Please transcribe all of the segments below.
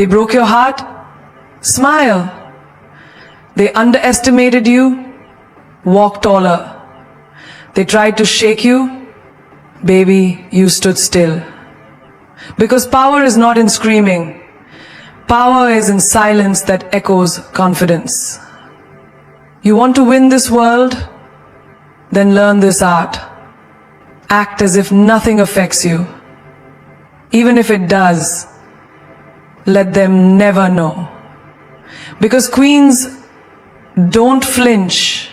They broke your heart? Smile. They underestimated you? Walk taller. They tried to shake you? Baby, you stood still. Because power is not in screaming. Power is in silence that echoes confidence. You want to win this world? Then learn this art. Act as if nothing affects you. Even if it does, let them never know. Because queens don't flinch.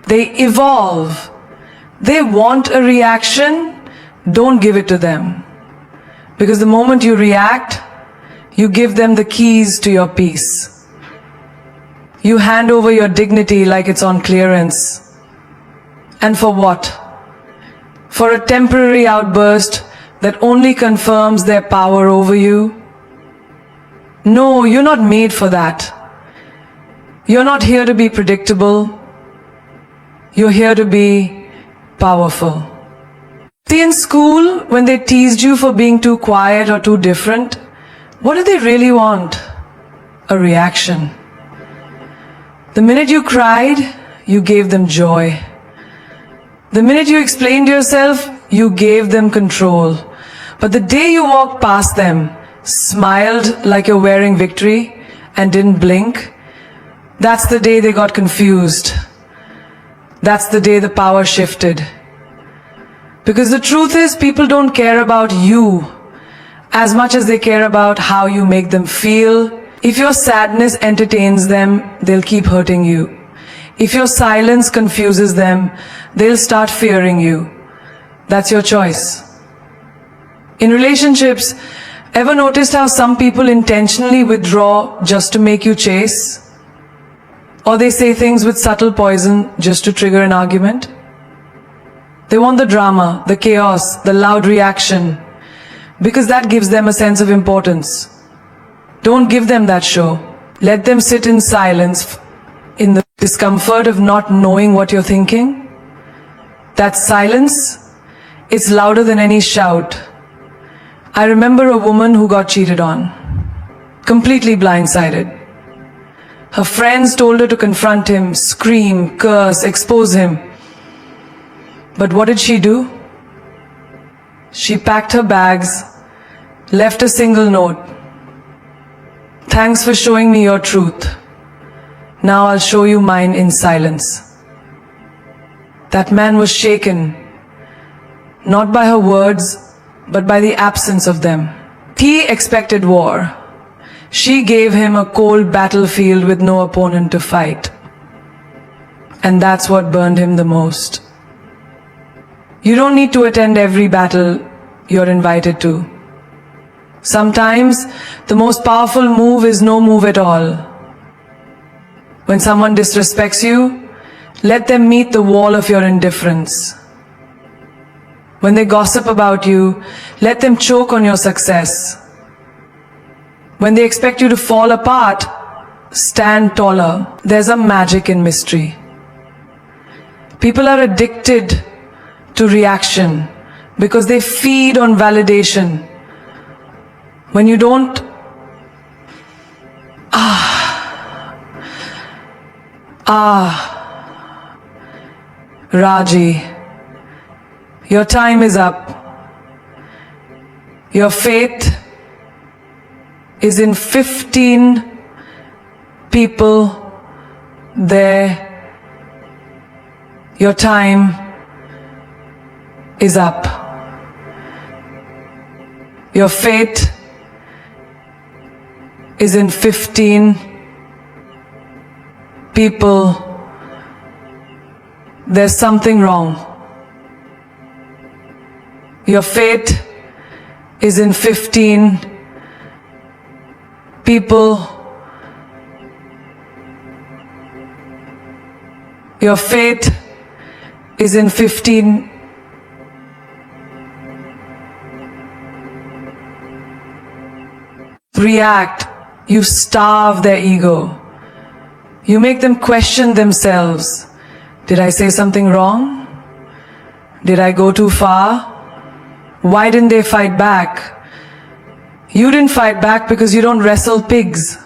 They evolve. They want a reaction, don't give it to them. Because the moment you react, you give them the keys to your peace. You hand over your dignity like it's on clearance. And for what? For a temporary outburst that only confirms their power over you? No, you're not made for that. You're not here to be predictable. You're here to be powerful. See, in school, when they teased you for being too quiet or too different, what did they really want? A reaction. The minute you cried, you gave them joy. The minute you explained yourself, you gave them control. But the day you walked past them, smiled like you're wearing victory, and didn't blink, that's the day they got confused. That's the day the power shifted. Because the truth is, people don't care about you as much as they care about how you make them feel. If your sadness entertains them, they'll keep hurting you. If your silence confuses them, they'll start fearing you. That's your choice. In relationships, ever noticed how some people intentionally withdraw just to make you chase? Or they say things with subtle poison just to trigger an argument? They want the drama, the chaos, the loud reaction, because that gives them a sense of importance. Don't give them that show. Let them sit in silence, in the discomfort of not knowing what you're thinking. That silence, it's louder than any shout. I remember a woman who got cheated on, completely blindsided. Her friends told her to confront him, scream, curse, expose him. But what did she do? She packed her bags, left a single note. Thanks for showing me your truth. Now I'll show you mine in silence. That man was shaken, not by her words, but by the absence of them. He expected war. She gave him a cold battlefield with no opponent to fight. And that's what burned him the most. You don't need to attend every battle you're invited to. Sometimes the most powerful move is no move at all. When someone disrespects you, let them meet the wall of your indifference. When they gossip about you, let them choke on your success. When they expect you to fall apart, stand taller. There's a magic in mystery. People are addicted to reaction because they feed on validation. When you don't, Raji, your time is up. Your fate is in 15 people there. Your time is up. Your fate is in 15 people. There's something wrong. Your fate is in 15 people. Your fate is in 15 react. You starve their ego. You make them question themselves. Did I say something wrong? Did I go too far? Why didn't they fight back? You didn't fight back because you don't wrestle pigs.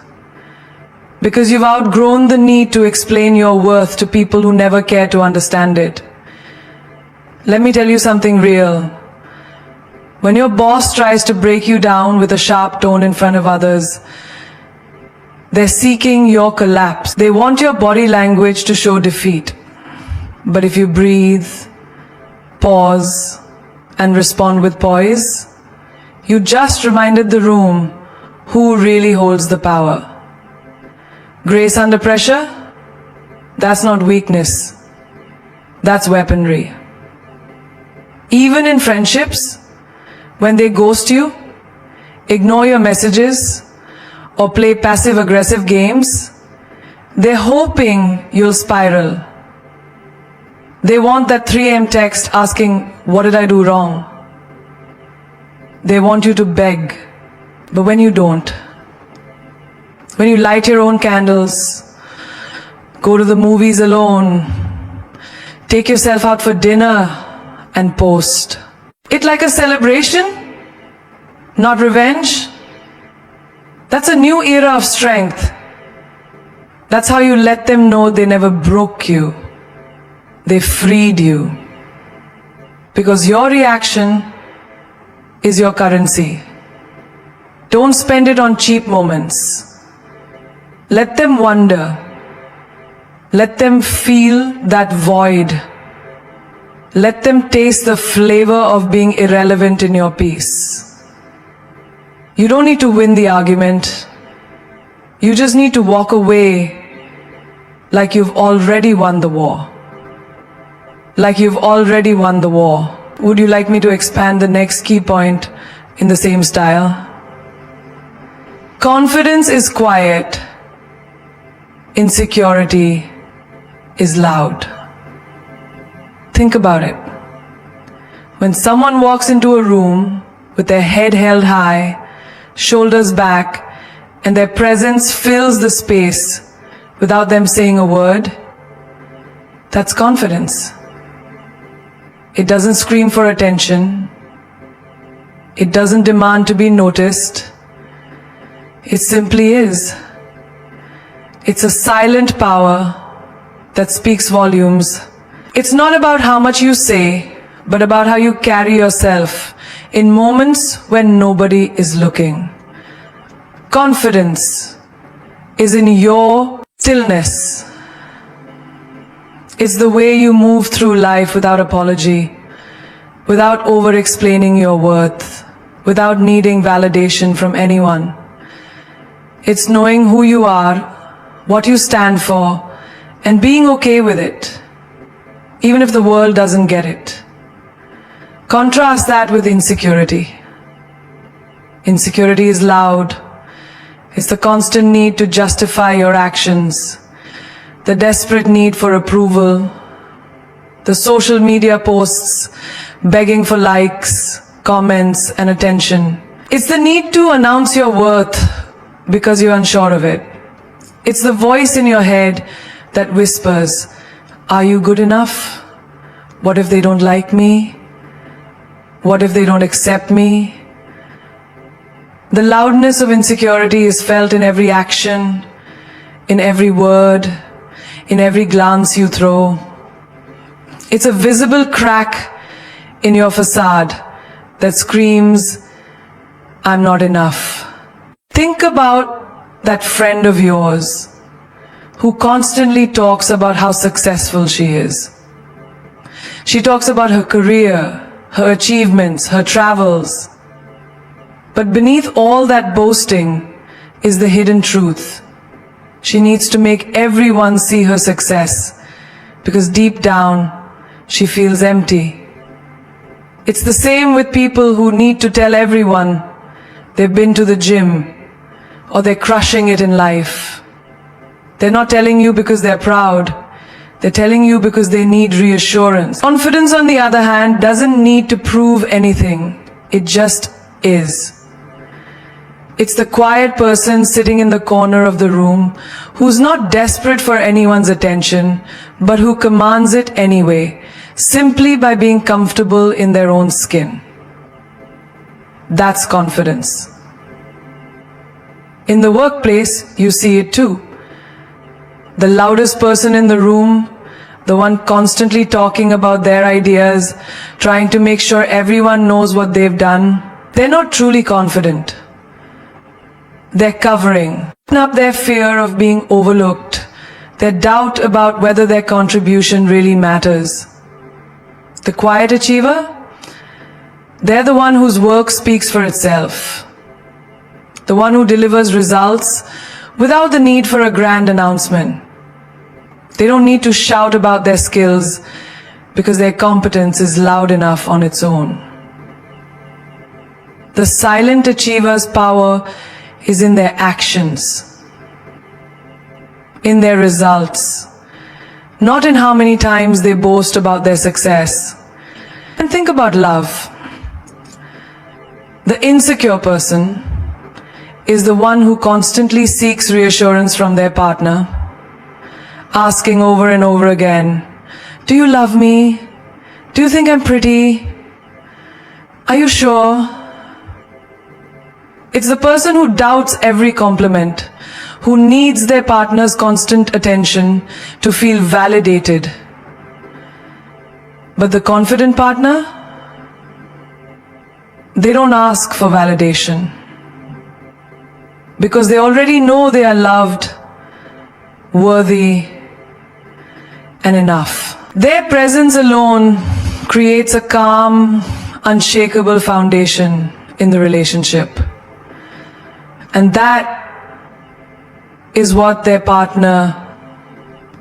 Because you've outgrown the need to explain your worth to people who never care to understand it. Let me tell you something real. When your boss tries to break you down with a sharp tone in front of others, they're seeking your collapse. They want your body language to show defeat. But if you breathe, pause, and respond with poise, you just reminded the room who really holds the power. Grace under pressure? That's not weakness. That's weaponry. Even in friendships, when they ghost you, ignore your messages, or play passive-aggressive games, they're hoping you'll spiral. They want that 3 a.m. text asking, "What did I do wrong?" They want you to beg, but when you don't, when you light your own candles, go to the movies alone, take yourself out for dinner and post it like a celebration, not revenge, that's a new era of strength. That's how you let them know they never broke you. They freed you. Because your reaction is your currency. Don't spend it on cheap moments. Let them wonder. Let them feel that void. Let them taste the flavor of being irrelevant in your peace. You don't need to win the argument. You just need to walk away like you've already won the war. Like you've already won the war. Would you like me to expand the next key point in the same style? Confidence is quiet. Insecurity is loud. Think about it. When someone walks into a room with their head held high, shoulders back, and their presence fills the space without them saying a word, that's confidence. It doesn't scream for attention. It doesn't demand to be noticed. It simply is. It's a silent power that speaks volumes. It's not about how much you say, but about how you carry yourself in moments when nobody is looking. Confidence is in your stillness. It's the way you move through life without apology, without over-explaining your worth, without needing validation from anyone. It's knowing who you are, what you stand for, and being okay with it, even if the world doesn't get it. Contrast that with insecurity. Insecurity is loud. It's the constant need to justify your actions, the desperate need for approval, the social media posts begging for likes, comments, and attention. It's the need to announce your worth because you're unsure of it. It's the voice in your head that whispers, "Are you good enough? What if they don't like me? What if they don't accept me?" The loudness of insecurity is felt in every action, in every word, in every glance you throw. It's a visible crack in your facade that screams, "I'm not enough." Think about that friend of yours who constantly talks about how successful she is. She talks about her career, her achievements, her travels. But beneath all that boasting is the hidden truth. She needs to make everyone see her success because deep down she feels empty. It's the same with people who need to tell everyone they've been to the gym or they're crushing it in life. They're not telling you because they're proud. They're telling you because they need reassurance. Confidence, on the other hand, doesn't need to prove anything. It just is. It's the quiet person sitting in the corner of the room who's not desperate for anyone's attention, but who commands it anyway, simply by being comfortable in their own skin. That's confidence. In the workplace, you see it too. The loudest person in the room, the one constantly talking about their ideas, trying to make sure everyone knows what they've done, they're not truly confident. They're covering up their fear of being overlooked, their doubt about whether their contribution really matters. The quiet achiever, they're the one whose work speaks for itself. The one who delivers results without the need for a grand announcement. They don't need to shout about their skills because their competence is loud enough on its own. The silent achiever's power is in their actions, in their results, not in how many times they boast about their success. And think about love. The insecure person is the one who constantly seeks reassurance from their partner, asking over and over again, "Do you love me? Do you think I'm pretty? Are you sure?" It's the person who doubts every compliment, who needs their partner's constant attention to feel validated. But the confident partner, they don't ask for validation because they already know they are loved, worthy, and enough. Their presence alone creates a calm, unshakable foundation in the relationship. And that is what their partner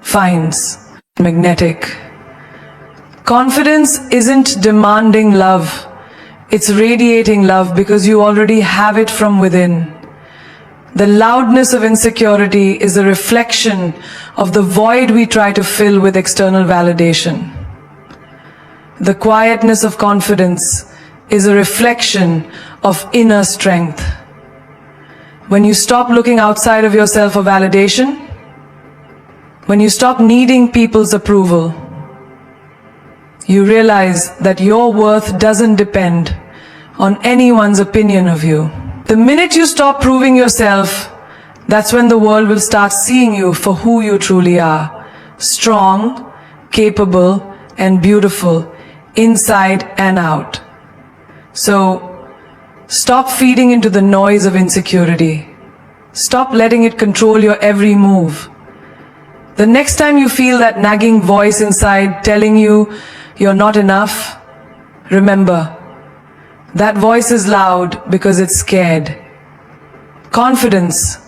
finds magnetic. Confidence isn't demanding love, it's radiating love because you already have it from within. The loudness of insecurity is a reflection of the void we try to fill with external validation. The quietness of confidence is a reflection of inner strength. When you stop looking outside of yourself for validation, when you stop needing people's approval, you realize that your worth doesn't depend on anyone's opinion of you. The minute you stop proving yourself, that's when the world will start seeing you for who you truly are. Strong, capable, and beautiful, inside and out. So, stop feeding into the noise of insecurity. Stop letting it control your every move. The next time you feel that nagging voice inside telling you you're not enough, remember, that voice is loud because it's scared. Confidence,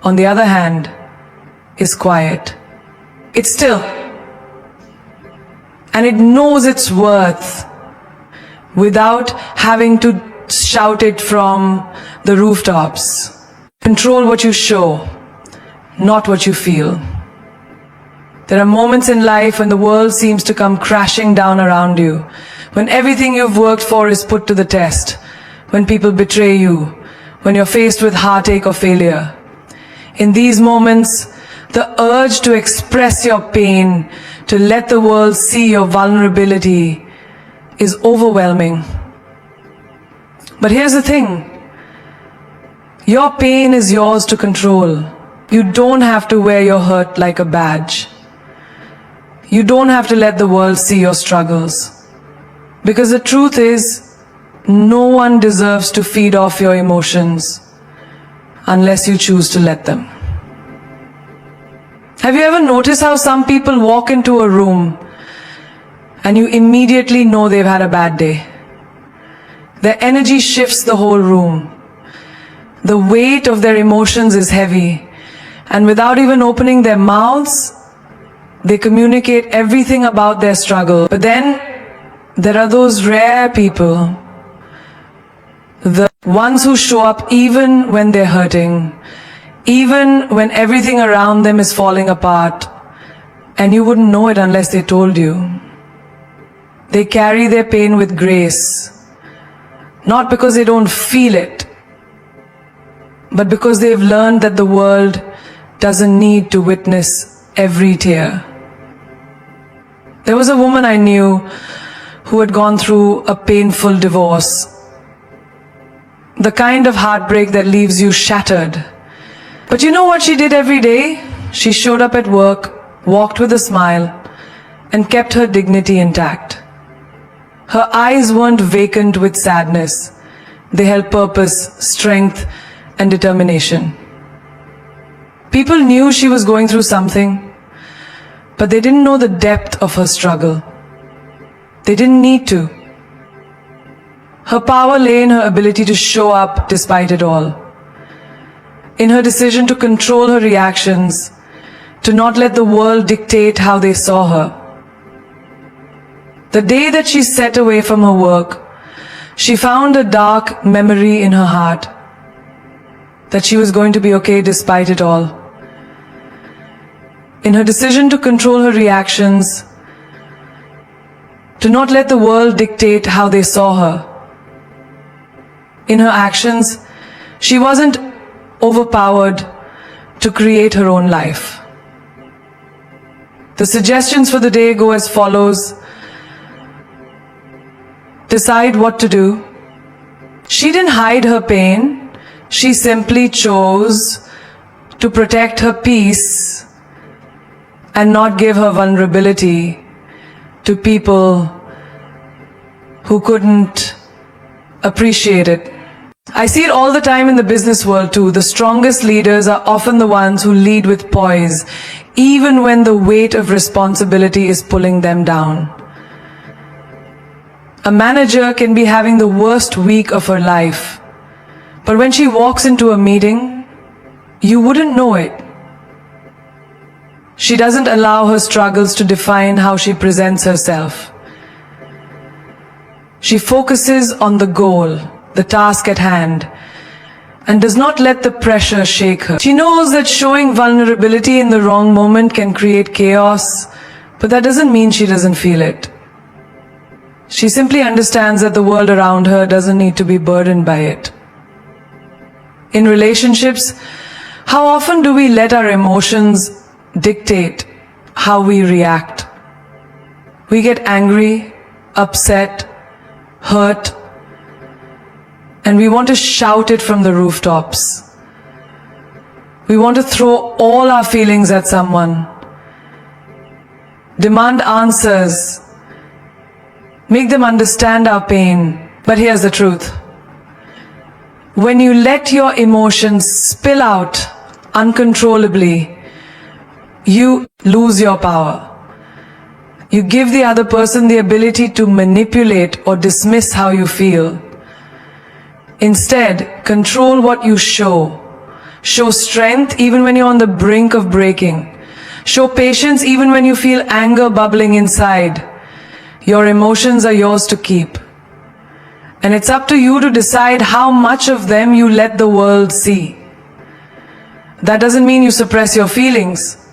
on the other hand, is quiet. It's still. And it knows its worth without having to shout it from the rooftops. Control what you show, not what you feel. There are moments in life when the world seems to come crashing down around you, when everything you've worked for is put to the test, when people betray you, when you're faced with heartache or failure. In these moments, the urge to express your pain, to let the world see your vulnerability, is overwhelming. But here's the thing. Your pain is yours to control. You don't have to wear your hurt like a badge. You don't have to let the world see your struggles. Because the truth is, no one deserves to feed off your emotions unless you choose to let them. Have you ever noticed how some people walk into a room and you immediately know they've had a bad day? Their energy shifts the whole room. The weight of their emotions is heavy, and without even opening their mouths, they communicate everything about their struggle. But then there are those rare people, the ones who show up even when they're hurting, even when everything around them is falling apart, and you wouldn't know it unless they told you. They carry their pain with grace, not because they don't feel it, but because they've learned that the world doesn't need to witness every tear. There was a woman I knew who had gone through a painful divorce. The kind of heartbreak that leaves you shattered But you know what she did every day? She showed up at work, walked with a smile, and kept her dignity intact. Her eyes weren't vacant with sadness. They held purpose, strength, and determination. People knew she was going through something, but they didn't know the depth of her struggle. They didn't need to. Her power lay in her ability to show up despite it all. In her decision to control her reactions, to not let the world dictate how they saw her. The day that she set away from her work, she found a dark memory in her heart that she was going to be okay despite it all. In her decision to control her reactions, to not let the world dictate how they saw her. In her actions, she wasn't overpowered to create her own life. The suggestions for the day go as follows. Decide what to do. She didn't hide her pain. She simply chose to protect her peace and not give her vulnerability to people who couldn't appreciate it. I see it all the time in the business world too. The strongest leaders are often the ones who lead with poise, even when the weight of responsibility is pulling them down. A manager can be having the worst week of her life, but when she walks into a meeting, you wouldn't know it. She doesn't allow her struggles to define how she presents herself. She focuses on the goal, the task at hand, and does not let the pressure shake her. She knows that showing vulnerability in the wrong moment can create chaos, but that doesn't mean she doesn't feel it. She simply understands that the world around her doesn't need to be burdened by it. In relationships, how often do we let our emotions dictate how we react? We get angry, upset, hurt, and we want to shout it from the rooftops. We want to throw all our feelings at someone, demand answers, make them understand our pain. But here's the truth. When you let your emotions spill out uncontrollably, you lose your power. You give the other person the ability to manipulate or dismiss how you feel. Instead, control what you show. Show strength even when you're on the brink of breaking. Show patience even when you feel anger bubbling inside. Your emotions are yours to keep. And it's up to you to decide how much of them you let the world see. That doesn't mean you suppress your feelings.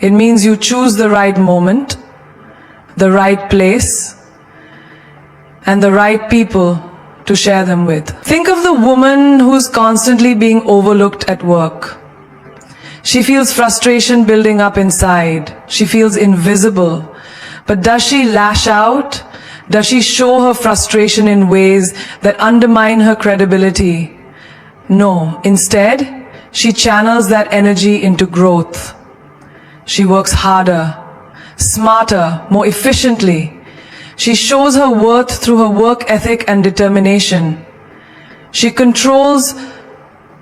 It means you choose the right moment, the right place, and the right people to share them with. Think of the woman who's constantly being overlooked at work. She feels frustration building up inside. She feels invisible. But does she lash out? Does she show her frustration in ways that undermine her credibility? No. Instead, she channels that energy into growth. She works harder, smarter, more efficiently. She shows her worth through her work ethic and determination. She controls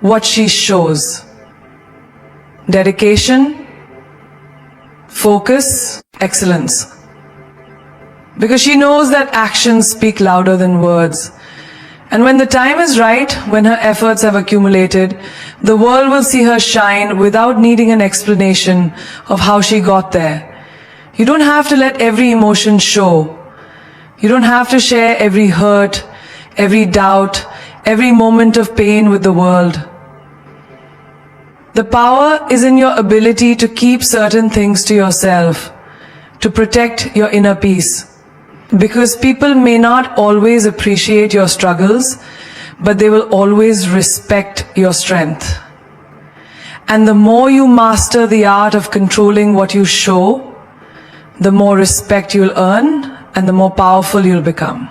what she shows. Dedication, focus, excellence. Because she knows that actions speak louder than words. And when the time is right, when her efforts have accumulated, the world will see her shine without needing an explanation of how she got there. You don't have to let every emotion show. You don't have to share every hurt, every doubt, every moment of pain with the world. The power is in your ability to keep certain things to yourself, to protect your inner peace. Because people may not always appreciate your struggles, but they will always respect your strength. And the more you master the art of controlling what you show, the more respect you'll earn and the more powerful you'll become.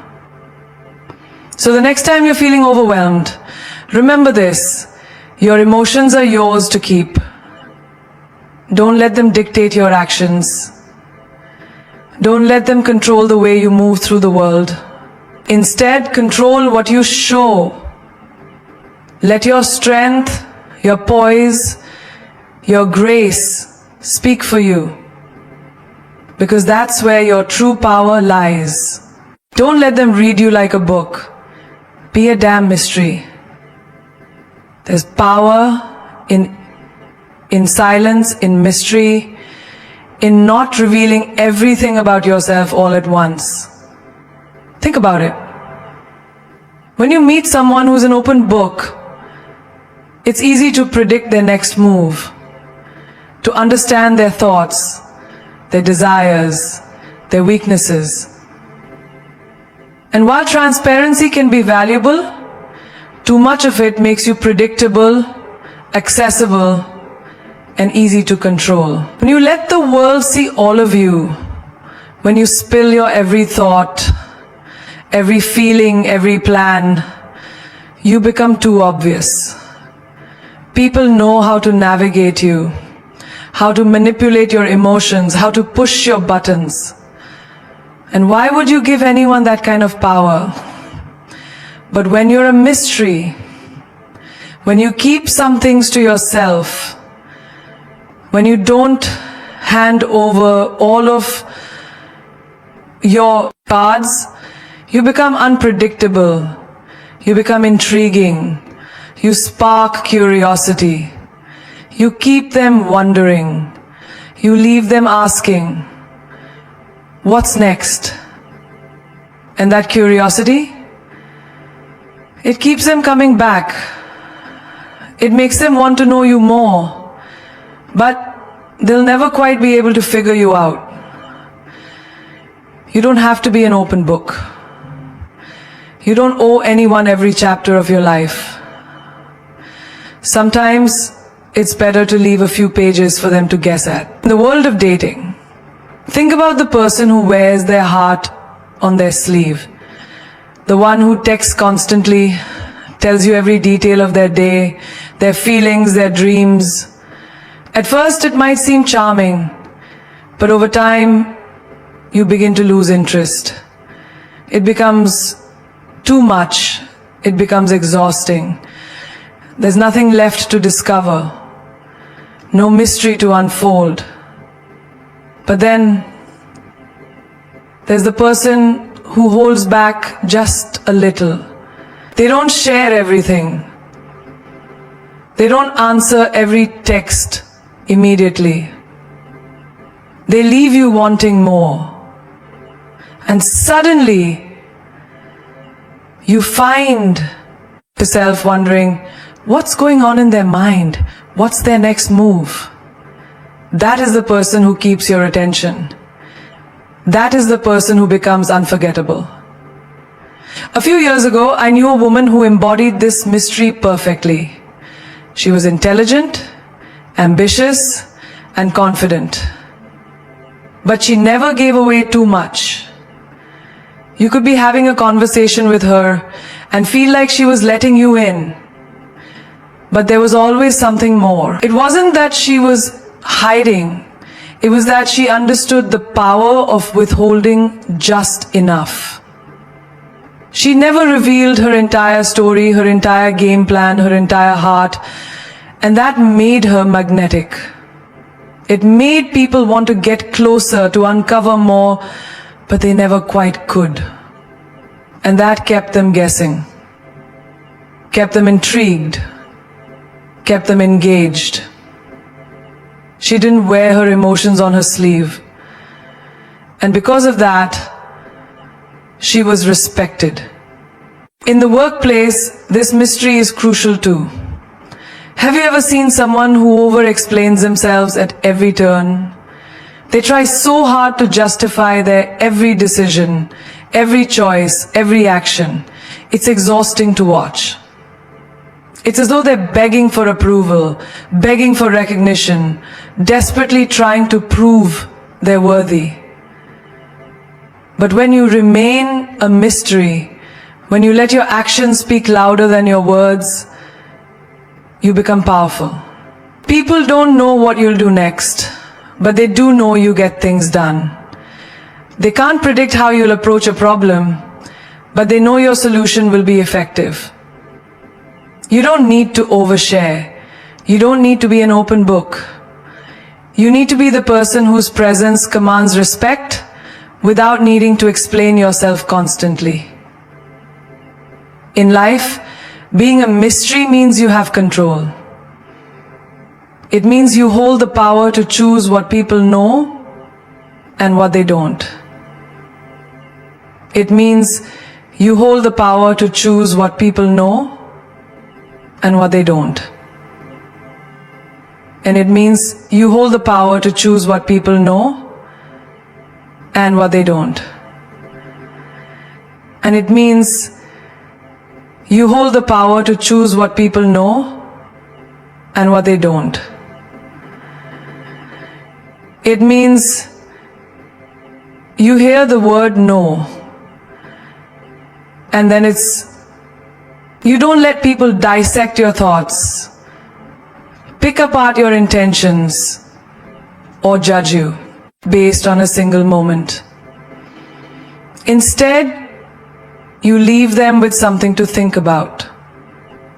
So the next time you're feeling overwhelmed, remember this. Your emotions are yours to keep. Don't let them dictate your actions. Don't let them control the way you move through the world. Instead, control what you show. Let your strength, your poise, your grace speak for you. Because that's where your true power lies. Don't let them read you like a book. Be a damn mystery. There's power in silence, in mystery, in not revealing everything about yourself all at once. Think about it. When you meet someone who's an open book, it's easy to predict their next move, to understand their thoughts, their desires, their weaknesses. And while transparency can be valuable, too much of it makes you predictable, accessible, and easy to control. When you let the world see all of you, when you spill your every thought, every feeling, every plan, you become too obvious. People know how to navigate you, how to manipulate your emotions, how to push your buttons. And why would you give anyone that kind of power? But when you're a mystery, when you keep some things to yourself, when you don't hand over all of your cards, you become unpredictable, you become intriguing, you spark curiosity, you keep them wondering, you leave them asking, what's next? And that curiosity, it keeps them coming back. It makes them want to know you more, but they'll never quite be able to figure you out. You don't have to be an open book. You don't owe anyone every chapter of your life. Sometimes it's better to leave a few pages for them to guess at. In the world of dating, think about the person who wears their heart on their sleeve. The one who texts constantly, tells you every detail of their day, their feelings, their dreams. At first it might seem charming, but over time you begin to lose interest. It becomes too much. It becomes exhausting. There's nothing left to discover, no mystery to unfold. But then there's the person who holds back just a little. They don't share everything. They don't answer every text immediately. They leave you wanting more. And suddenly you find yourself wondering, what's going on in their mind? What's their next move? That is the person who keeps your attention. That is the person who becomes unforgettable. A few years ago, I knew a woman who embodied this mystery perfectly. She was intelligent, ambitious, and confident. But she never gave away too much. You could be having a conversation with her and feel like she was letting you in. But there was always something more. It wasn't that she was hiding. It was that she understood the power of withholding just enough. She never revealed her entire story, her entire game plan, her entire heart, and that made her magnetic. It made people want to get closer, to uncover more, but they never quite could. And that kept them guessing, kept them intrigued, kept them engaged. She didn't wear her emotions on her sleeve. And because of that, she was respected. In the workplace, this mystery is crucial too. Have you ever seen someone who over-explains themselves at every turn? They try so hard to justify their every decision, every choice, every action. It's exhausting to watch. It's as though they're begging for approval, begging for recognition, desperately trying to prove they're worthy. But when you remain a mystery, when you let your actions speak louder than your words, you become powerful. People don't know what you'll do next, but they do know you get things done. They can't predict how you'll approach a problem, but they know your solution will be effective. You don't need to overshare. You don't need to be an open book. You need to be the person whose presence commands respect without needing to explain yourself constantly. In life, being a mystery means you have control. It means you hold the power to choose what people know and what they don't. It means you hold the power to choose what people know and what they don't. And it means you hold the power to choose what people know and what they don't. And it means you hold the power to choose what people know and what they don't. It means you hear the word no, and then you don't let people dissect your thoughts, pick apart your intentions, or judge you based on a single moment. Instead, you leave them with something to think about,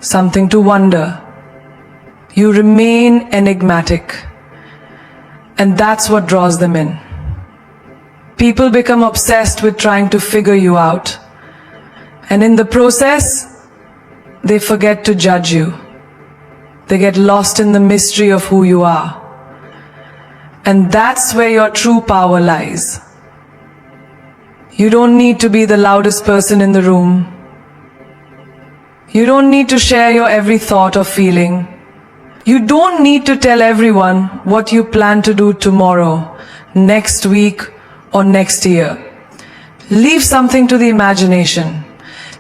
something to wonder. You remain enigmatic, and that's what draws them in. People become obsessed with trying to figure you out, and in the process, they forget to judge you. They get lost in the mystery of who you are. And that's where your true power lies. You don't need to be the loudest person in the room. You don't need to share your every thought or feeling. You don't need to tell everyone what you plan to do tomorrow, next week, or next year. Leave something to the imagination.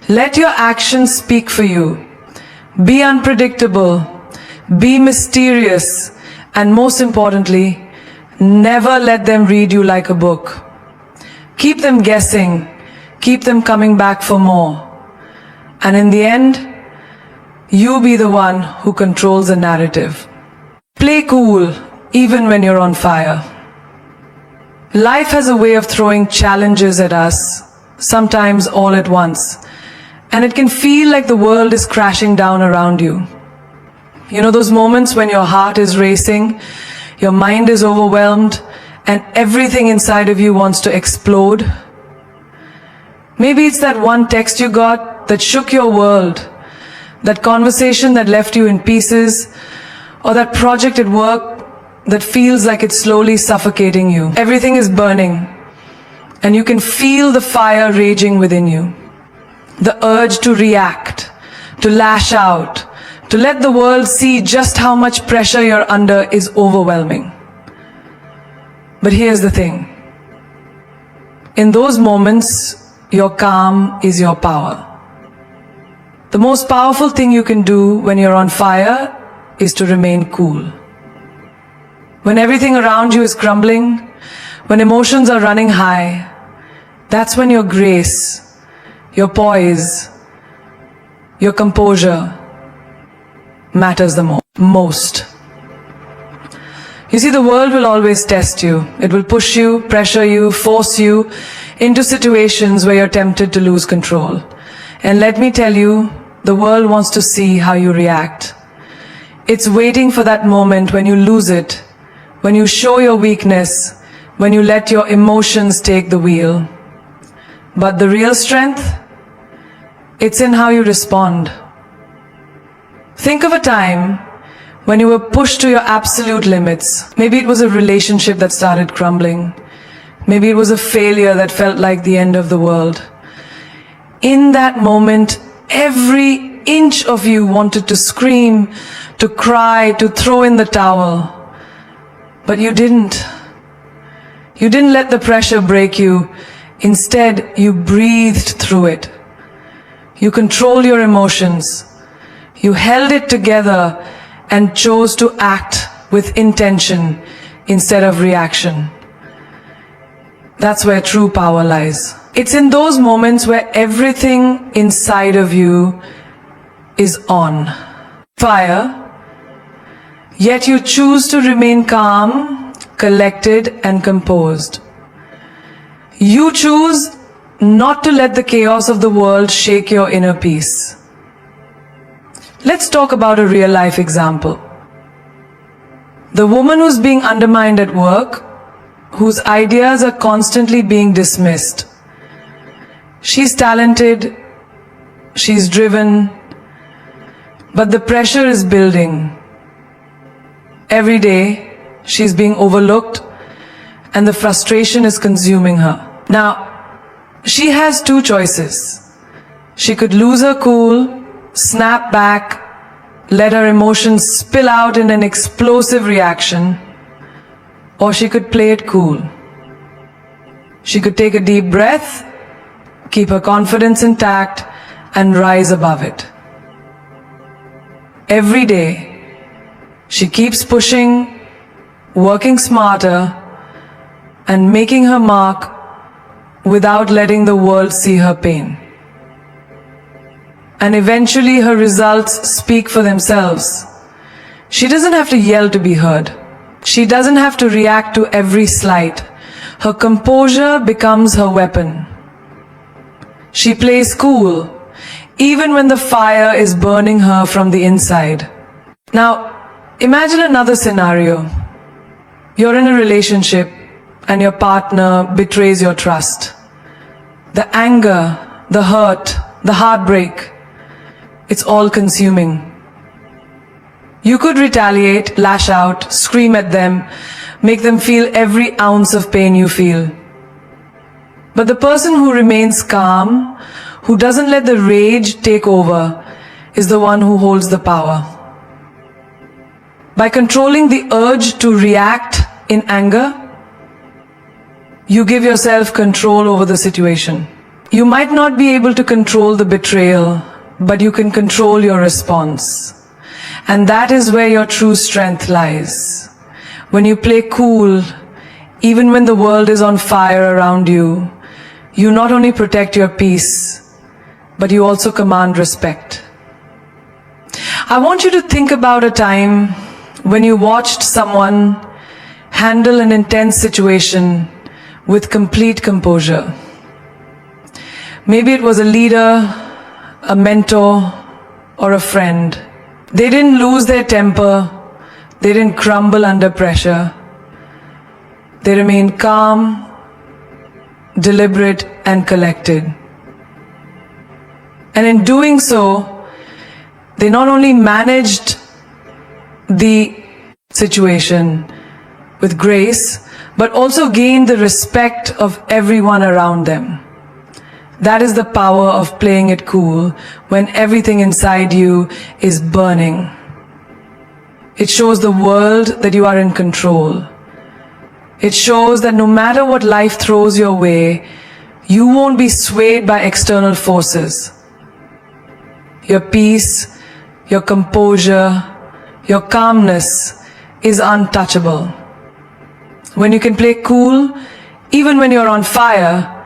Let your actions speak for you. Be unpredictable. Be mysterious. And most importantly, never let them read you like a book. Keep them guessing. Keep them coming back for more. And in the end, you be the one who controls the narrative. Play cool, even when you're on fire. Life has a way of throwing challenges at us, sometimes all at once. And it can feel like the world is crashing down around you. You know those moments when your heart is racing, your mind is overwhelmed, and everything inside of you wants to explode? Maybe it's that one text you got that shook your world, that conversation that left you in pieces, or that project at work that feels like it's slowly suffocating you. Everything is burning, and you can feel the fire raging within you. The urge to react, to lash out, to let the world see just how much pressure you're under is overwhelming. But here's the thing. In those moments, your calm is your power. The most powerful thing you can do when you're on fire is to remain cool. When everything around you is crumbling, when emotions are running high, that's when your grace, your poise, your composure matters the most. You see, the world will always test you. It will push you, pressure you, force you into situations where you're tempted to lose control. And let me tell you, the world wants to see how you react. It's waiting for that moment when you lose it, when you show your weakness, when you let your emotions take the wheel. But the real strength, it's in how you respond. Think of a time when you were pushed to your absolute limits. Maybe it was a relationship that started crumbling. Maybe it was a failure that felt like the end of the world. In that moment, every inch of you wanted to scream, to cry, to throw in the towel. But you didn't. You didn't let the pressure break you. Instead, you breathed through it. You controlled your emotions. You held it together and chose to act with intention instead of reaction. That's where true power lies. It's in those moments where everything inside of you is on fire, Yet you choose to remain calm, collected, and composed. You choose not to let the chaos of the world shake your inner peace. Let's talk about a real life example. The woman who's being undermined at work, whose ideas are constantly being dismissed. She's talented, she's driven, but the pressure is building. Every day, she's being overlooked, and the frustration is consuming her. Now, she has two choices. She could lose her cool, snap back, let her emotions spill out in an explosive reaction, or she could play it cool. She could take a deep breath, keep her confidence intact, and rise above it. Every day, she keeps pushing, working smarter, and making her mark without letting the world see her pain. And eventually her results speak for themselves. She doesn't have to yell to be heard. She doesn't have to react to every slight. Her composure becomes her weapon. She plays cool, even when the fire is burning her from the inside. Now, imagine another scenario. You're in a relationship and your partner betrays your trust. The anger, the hurt, the heartbreak, it's all consuming. You could retaliate, lash out, scream at them, make them feel every ounce of pain you feel. But the person who remains calm, who doesn't let the rage take over, is the one who holds the power. By controlling the urge to react in anger, you give yourself control over the situation. You might not be able to control the betrayal, but you can control your response. And that is where your true strength lies. When you play cool, even when the world is on fire around you, you not only protect your peace, but you also command respect. I want you to think about a time when you watched someone handle an intense situation with complete composure. Maybe it was a leader, a mentor, or a friend. They didn't lose their temper. They didn't crumble under pressure. They remained calm, deliberate, and collected. And in doing so, they not only managed the situation with grace, but also gained the respect of everyone around them. That is the power of playing it cool when everything inside you is burning. It shows the world that you are in control. It shows that no matter what life throws your way, you won't be swayed by external forces. Your peace, your composure, your calmness is untouchable. When you can play cool, even when you're on fire,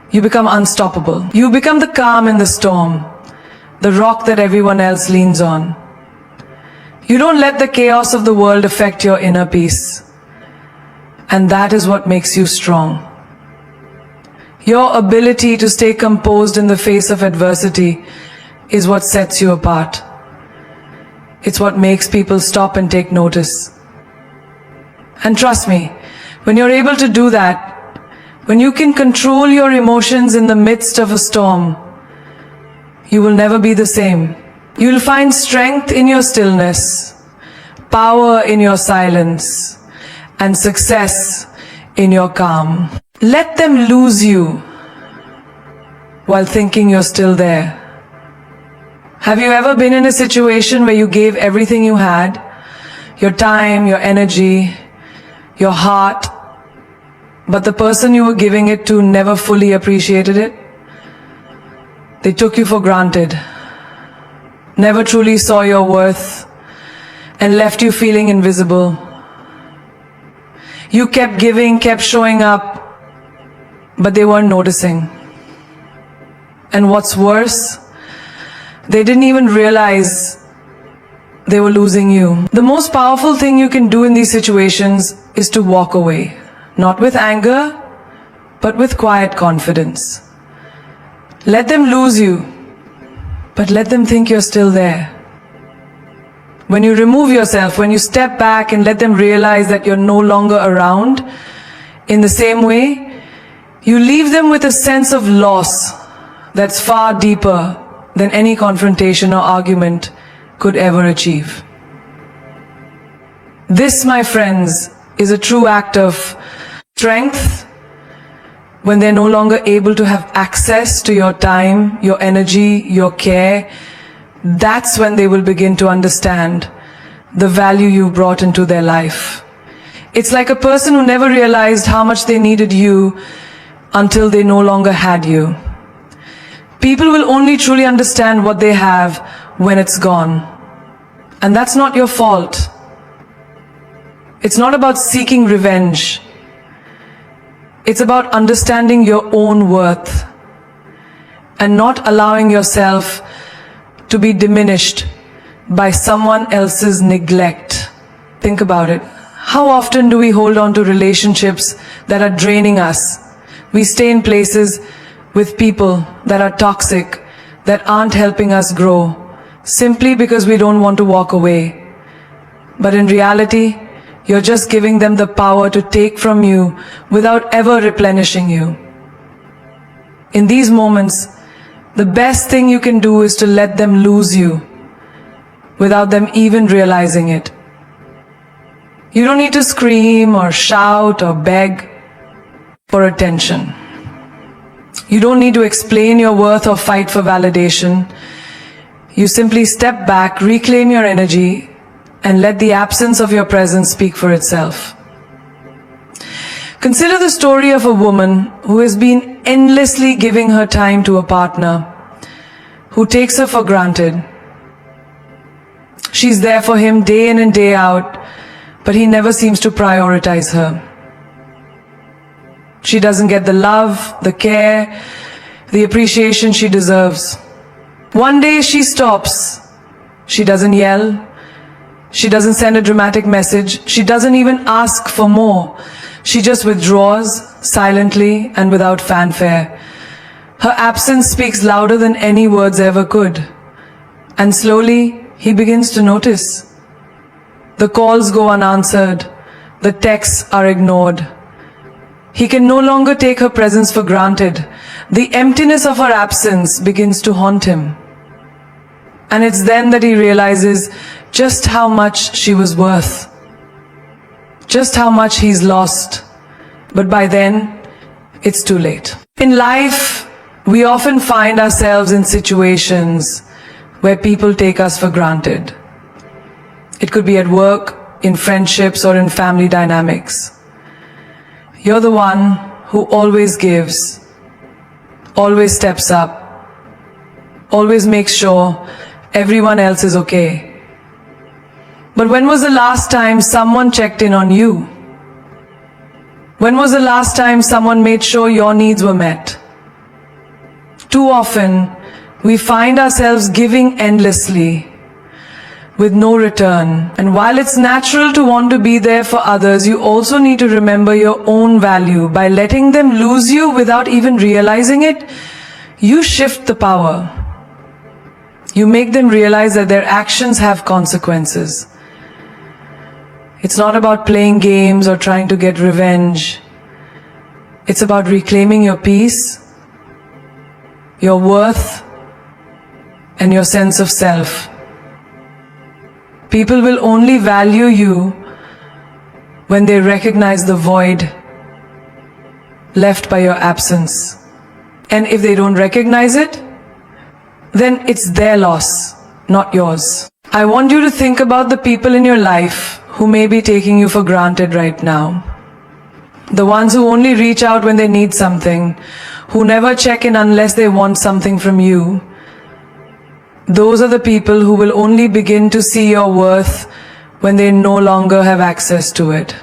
you become unstoppable. You become the calm in the storm, the rock that everyone else leans on. You don't let the chaos of the world affect your inner peace. And that is what makes you strong. Your ability to stay composed in the face of adversity is what sets you apart. It's what makes people stop and take notice. And trust me, when you're able to do that, when you can control your emotions in the midst of a storm, you will never be the same. You will find strength in your stillness, power in your silence, and success in your calm. Let them lose you while thinking you're still there. Have you ever been in a situation where you gave everything you had, your time, your energy, your heart, but the person you were giving it to never fully appreciated it? They took you for granted, never truly saw your worth, and left you feeling invisible. You kept giving, kept showing up, but they weren't noticing. And what's worse, they didn't even realize they were losing you. The most powerful thing you can do in these situations is to walk away. Not with anger, but with quiet confidence. Let them lose you, but let them think you're still there. When you remove yourself, when you step back and let them realize that you're no longer around, in the same way, you leave them with a sense of loss that's far deeper than any confrontation or argument could ever achieve. This, my friends, is a true act of strength when they're no longer able to have access to your time, your energy, your care. That's when they will begin to understand the value you brought into their life. It's like a person who never realized how much they needed you until they no longer had you. People will only truly understand what they have when it's gone. And that's not your fault. It's not about seeking revenge. It's about understanding your own worth and not allowing yourself to be diminished by someone else's neglect. Think about it. How often do we hold on to relationships that are draining us? We stay in places with people that are toxic, that aren't helping us grow, simply because we don't want to walk away. But in reality, you're just giving them the power to take from you without ever replenishing you. In these moments, the best thing you can do is to let them lose you without them even realizing it. You don't need to scream or shout or beg for attention. You don't need to explain your worth or fight for validation. You simply step back, reclaim your energy, and let the absence of your presence speak for itself. Consider the story of a woman who has been endlessly giving her time to a partner who takes her for granted. She's there for him day in and day out, but he never seems to prioritize her. She doesn't get the love, the care, the appreciation she deserves. One day she stops. She doesn't yell. She doesn't send a dramatic message. She doesn't even ask for more. She just withdraws silently and without fanfare. Her absence speaks louder than any words ever could. And slowly, he begins to notice. The calls go unanswered. The texts are ignored. He can no longer take her presence for granted. The emptiness of her absence begins to haunt him. And it's then that he realizes just how much she was worth. Just how much he's lost. But by then, it's too late. In life, we often find ourselves in situations where people take us for granted. It could be at work, in friendships, or in family dynamics. You're the one who always gives, always steps up, always makes sure everyone else is okay. But when was the last time someone checked in on you? When was the last time someone made sure your needs were met? Too often, we find ourselves giving endlessly with no return. And while it's natural to want to be there for others, you also need to remember your own value. By letting them lose you without even realizing it, you shift the power. You make them realize that their actions have consequences. It's not about playing games or trying to get revenge. It's about reclaiming your peace, your worth, and your sense of self. People will only value you when they recognize the void left by your absence. And if they don't recognize it, then it's their loss, not yours. I want you to think about the people in your life who may be taking you for granted right now. The ones who only reach out when they need something, who never check in unless they want something from you. Those are the people who will only begin to see your worth when they no longer have access to it.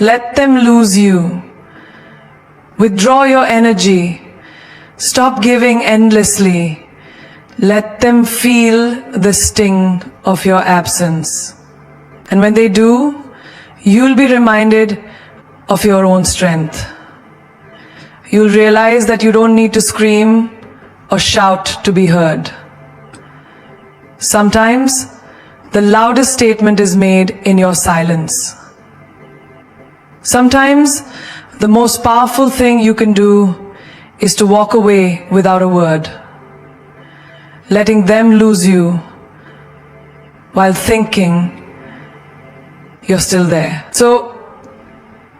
Let them lose you. Withdraw your energy. Stop giving endlessly. Let them feel the sting of your absence. And when they do, you'll be reminded of your own strength. You'll realize that you don't need to scream or shout to be heard. Sometimes, the loudest statement is made in your silence. Sometimes, the most powerful thing you can do is to walk away without a word, letting them lose you while thinking you're still there. So,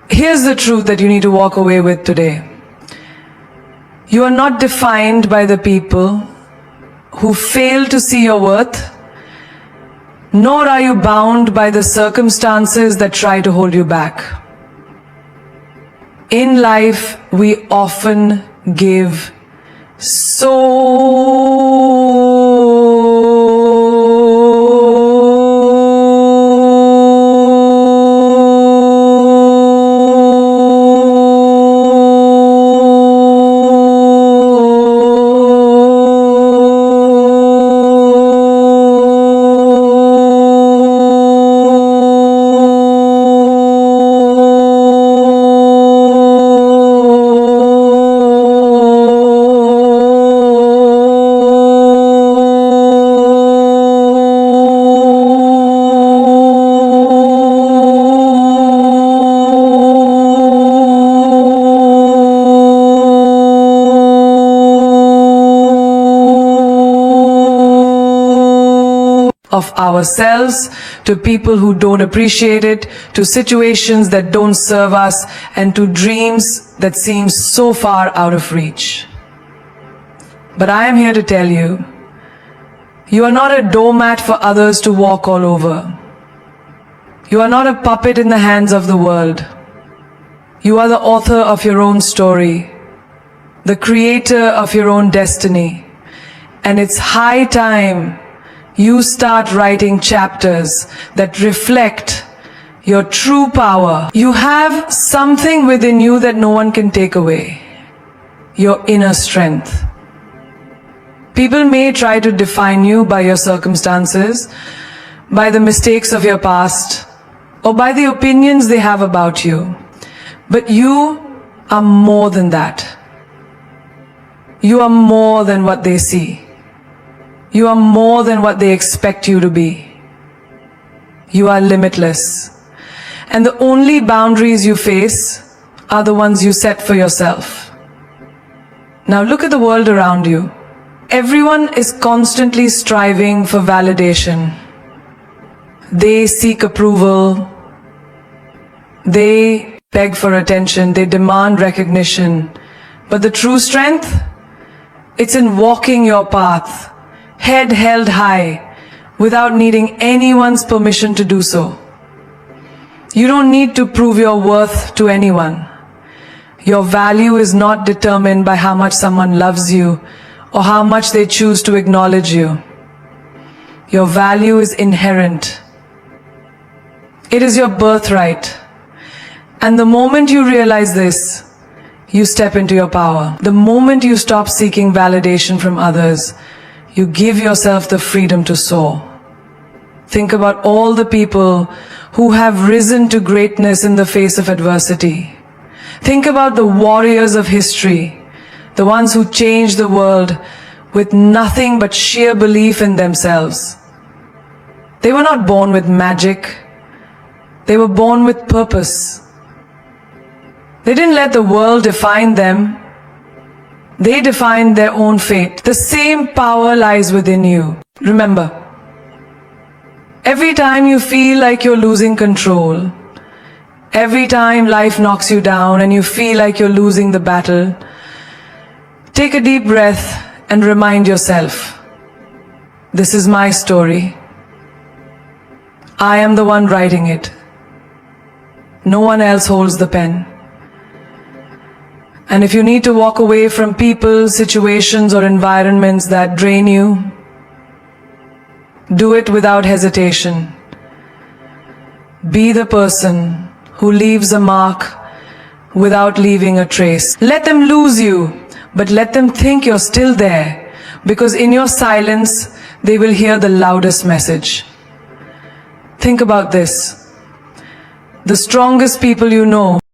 here's the truth that you need to walk away with today. You are not defined by the people who fail to see your worth, nor are you bound by the circumstances that try to hold you back. In life, we often give of ourselves to people who don't appreciate it, to situations that don't serve us, and to dreams that seem so far out of reach. But I am here to tell you, you are not a doormat for others to walk all over. You are not a puppet in the hands of the world. You are the author of your own story, the creator of your own destiny, and it's high time you start writing chapters that reflect your true power. You have something within you that no one can take away. Your inner strength. People may try to define you by your circumstances, by the mistakes of your past, or by the opinions they have about you. But you are more than that. You are more than what they see. You are more than what they expect you to be. You are limitless. And the only boundaries you face are the ones you set for yourself. Now look at the world around you. Everyone is constantly striving for validation. They seek approval. They beg for attention. They demand recognition. But the true strength? It's in walking your path, head held high, without needing anyone's permission to do so. You don't need to prove your worth to anyone. Your value is not determined by how much someone loves you or how much they choose to acknowledge you. Your value is inherent. It is your birthright. And the moment you realize this, you step into your power. The moment you stop seeking validation from others, you give yourself the freedom to soar. Think about all the people who have risen to greatness in the face of adversity. Think about the warriors of history, the ones who changed the world with nothing but sheer belief in themselves. They were not born with magic. They were born with purpose. They didn't let the world define them. They defined their own fate. The same power lies within you. Remember, every time you feel like you're losing control, every time life knocks you down and you feel like you're losing the battle, take a deep breath and remind yourself, this is my story. I am the one writing it. No one else holds the pen. And if you need to walk away from people, situations, or environments that drain you, do it without hesitation. Be the person who leaves a mark without leaving a trace. Let them lose you, but let them think you're still there, Because in your silence, they will hear the loudest message. Think about this. The strongest people you know